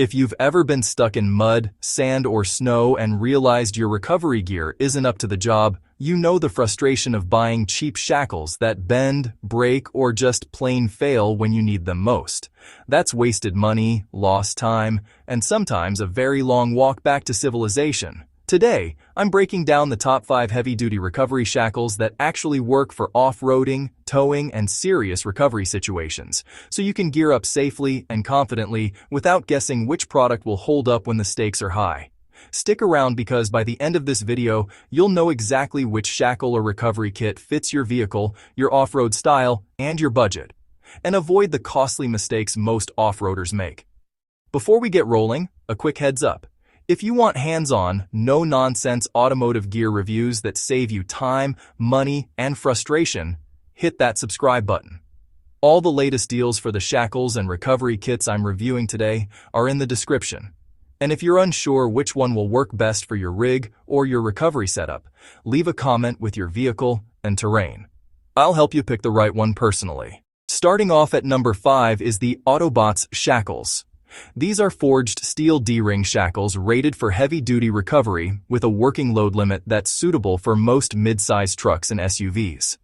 If you've ever been stuck in mud, sand, or snow and realized your recovery gear isn't up to the job, you know the frustration of buying cheap shackles that bend, break, or just plain fail when you need them most. That's wasted money, lost time, and sometimes a very long walk back to civilization. Today, I'm breaking down the top 5 heavy-duty recovery shackles that actually work for off-roading, towing, and serious recovery situations, so you can gear up safely and confidently without guessing which product will hold up when the stakes are high. Stick around because by the end of this video, you'll know exactly which shackle or recovery kit fits your vehicle, your off-road style, and your budget. And avoid the costly mistakes most off-roaders make. Before we get rolling, a quick heads up. If you want hands-on, no-nonsense automotive gear reviews that save you time, money, and frustration, hit that subscribe button. All the latest deals for the shackles and recovery kits I'm reviewing today are in the description. And if you're unsure which one will work best for your rig or your recovery setup, leave a comment with your vehicle and terrain. I'll help you pick the right one personally. Starting off at number 5 is the AUTOBOTS Shackles. These are forged steel D-ring shackles rated for heavy-duty recovery with a working load limit that's suitable for most mid-size trucks and SUVs.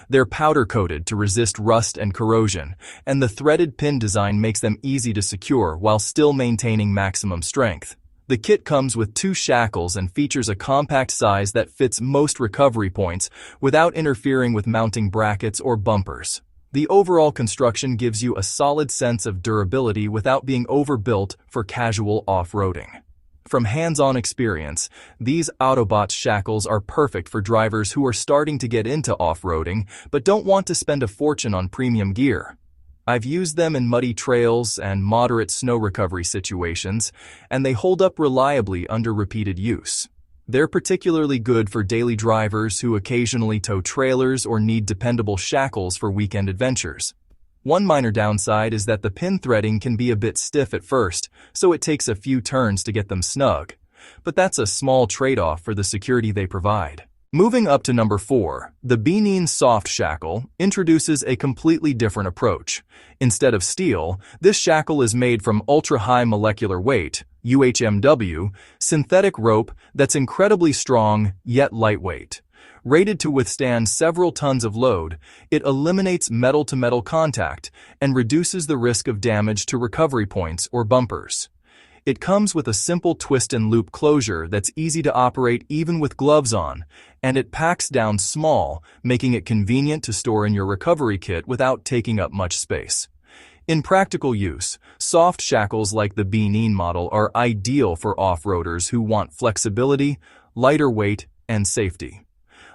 They're powder-coated to resist rust and corrosion, and the threaded pin design makes them easy to secure while still maintaining maximum strength. The kit comes with 2 shackles and features a compact size that fits most recovery points without interfering with mounting brackets or bumpers. The overall construction gives you a solid sense of durability without being overbuilt for casual off-roading. From hands-on experience, these AUTOBOTS shackles are perfect for drivers who are starting to get into off-roading but don't want to spend a fortune on premium gear. I've used them in muddy trails and moderate snow recovery situations, and they hold up reliably under repeated use. They're particularly good for daily drivers who occasionally tow trailers or need dependable shackles for weekend adventures. One minor downside is that the pin threading can be a bit stiff at first, so it takes a few turns to get them snug. But that's a small trade-off for the security they provide. Moving up to number 4, the BNEEN Soft Shackle introduces a completely different approach. Instead of steel, this shackle is made from ultra-high molecular weight, UHMW, synthetic rope that's incredibly strong yet lightweight. Rated to withstand several tons of load, it eliminates metal-to-metal contact and reduces the risk of damage to recovery points or bumpers. It comes with a simple twist and loop closure that's easy to operate even with gloves on, and it packs down small, making it convenient to store in your recovery kit without taking up much space. In practical use, soft shackles like the BNEEN model are ideal for off-roaders who want flexibility, lighter weight, and safety.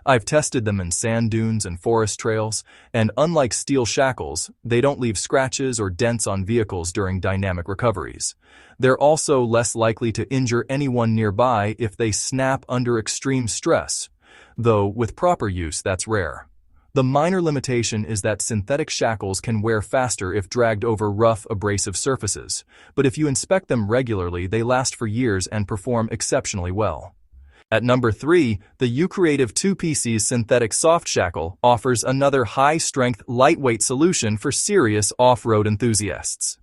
I've tested them in sand dunes and forest trails, and unlike steel shackles, they don't leave scratches or dents on vehicles during dynamic recoveries. They're also less likely to injure anyone nearby if they snap under extreme stress, though with proper use that's rare. The minor limitation is that synthetic shackles can wear faster if dragged over rough, abrasive surfaces, but if you inspect them regularly, they last for years and perform exceptionally well. At number 3, the Ucreative 2PC Synthetic Soft Shackle offers another high-strength, lightweight solution for serious off-road enthusiasts.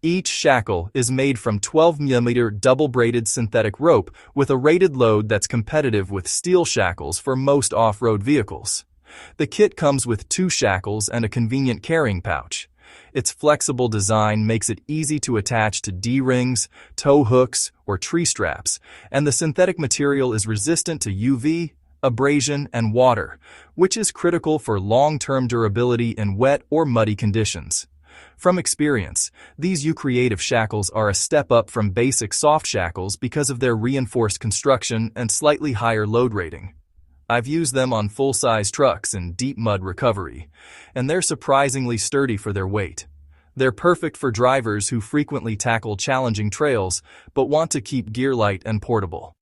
Each shackle is made from 12mm double-braided synthetic rope with a rated load that's competitive with steel shackles for most off-road vehicles. The kit comes with 2 shackles and a convenient carrying pouch. Its flexible design makes it easy to attach to D-rings, tow hooks, or tree straps, and the synthetic material is resistant to UV, abrasion, and water, which is critical for long-term durability in wet or muddy conditions. From experience, these Ucreative shackles are a step up from basic soft shackles because of their reinforced construction and slightly higher load rating. I've used them on full-size trucks in deep mud recovery, and they're surprisingly sturdy for their weight. They're perfect for drivers who frequently tackle challenging trails but want to keep gear light and portable.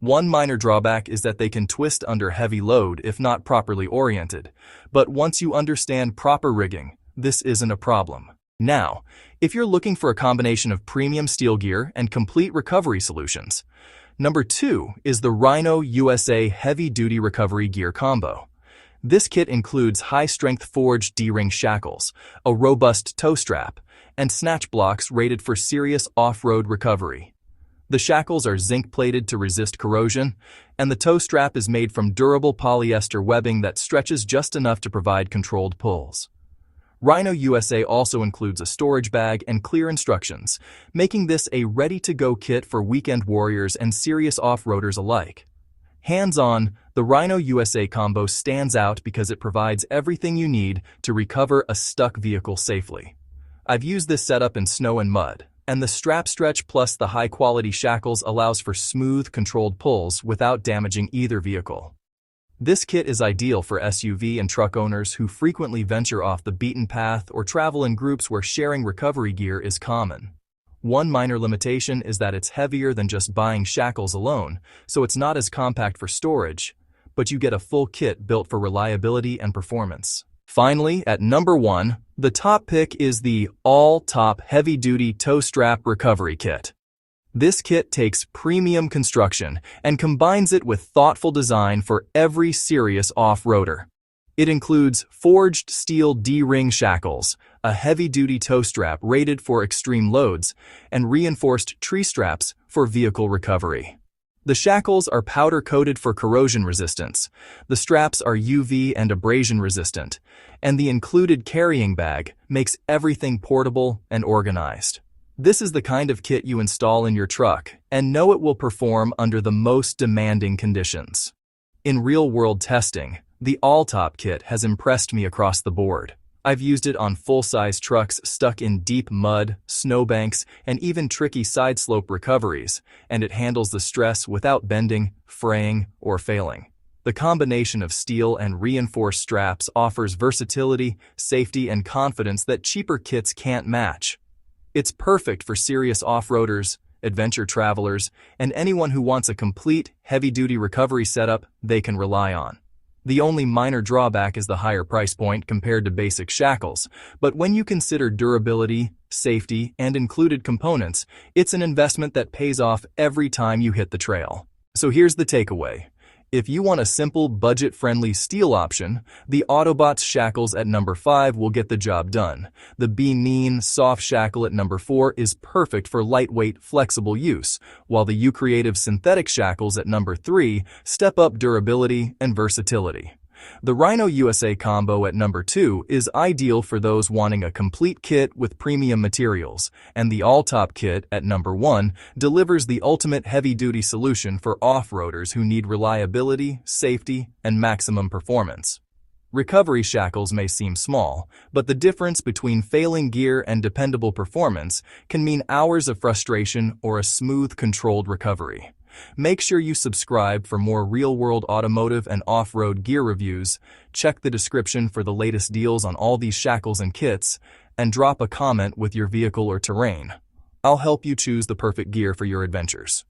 One minor drawback is that they can twist under heavy load if not properly oriented, but once you understand proper rigging, this isn't a problem. Now, if you're looking for a combination of premium steel gear and complete recovery solutions, number 2 is the Rhino USA Heavy-Duty Recovery Gear Combo. This kit includes high-strength forged D-ring shackles, a robust tow strap, and snatch blocks rated for serious off-road recovery. The shackles are zinc-plated to resist corrosion, and the toe strap is made from durable polyester webbing that stretches just enough to provide controlled pulls. Rhino USA also includes a storage bag and clear instructions, making this a ready-to-go kit for weekend warriors and serious off-roaders alike. Hands-on, the Rhino USA combo stands out because it provides everything you need to recover a stuck vehicle safely. I've used this setup in snow and mud, and the strap stretch plus the high-quality shackles allows for smooth, controlled pulls without damaging either vehicle. This kit is ideal for SUV and truck owners who frequently venture off the beaten path or travel in groups where sharing recovery gear is common. One minor limitation is that it's heavier than just buying shackles alone, so it's not as compact for storage, but you get a full kit built for reliability and performance. Finally, at number 1, the top pick is the all-top heavy-duty toe strap recovery kit. This kit takes premium construction and combines it with thoughtful design for every serious off-roader. It includes forged steel D-ring shackles, a heavy-duty toe strap rated for extreme loads, and reinforced tree straps for vehicle recovery. The shackles are powder-coated for corrosion resistance, the straps are UV and abrasion resistant, and the included carrying bag makes everything portable and organized. This is the kind of kit you install in your truck and know it will perform under the most demanding conditions. In real-world testing, the all-top kit has impressed me across the board. I've used it on full-size trucks stuck in deep mud, snowbanks, and even tricky side-slope recoveries, and it handles the stress without bending, fraying, or failing. The combination of steel and reinforced straps offers versatility, safety, and confidence that cheaper kits can't match. It's perfect for serious off-roaders, adventure travelers, and anyone who wants a complete, heavy-duty recovery setup they can rely on. The only minor drawback is the higher price point compared to basic shackles, but when you consider durability, safety, and included components, it's an investment that pays off every time you hit the trail. So here's the takeaway. If you want a simple, budget-friendly steel option, the AUTOBOTS Shackles at number 5 will get the job done. The BNEEN soft shackle at number 4 is perfect for lightweight, flexible use, while the Ucreative synthetic shackles at number 3 step up durability and versatility. The Rhino USA combo at number 2 is ideal for those wanting a complete kit with premium materials, and the all-top kit at number 1 delivers the ultimate heavy-duty solution for off-roaders who need reliability, safety, and maximum performance. Recovery shackles may seem small, but the difference between failing gear and dependable performance can mean hours of frustration or a smooth, controlled recovery. Make sure you subscribe for more real-world automotive and off-road gear reviews, check the description for the latest deals on all these shackles and kits, and drop a comment with your vehicle or terrain. I'll help you choose the perfect gear for your adventures.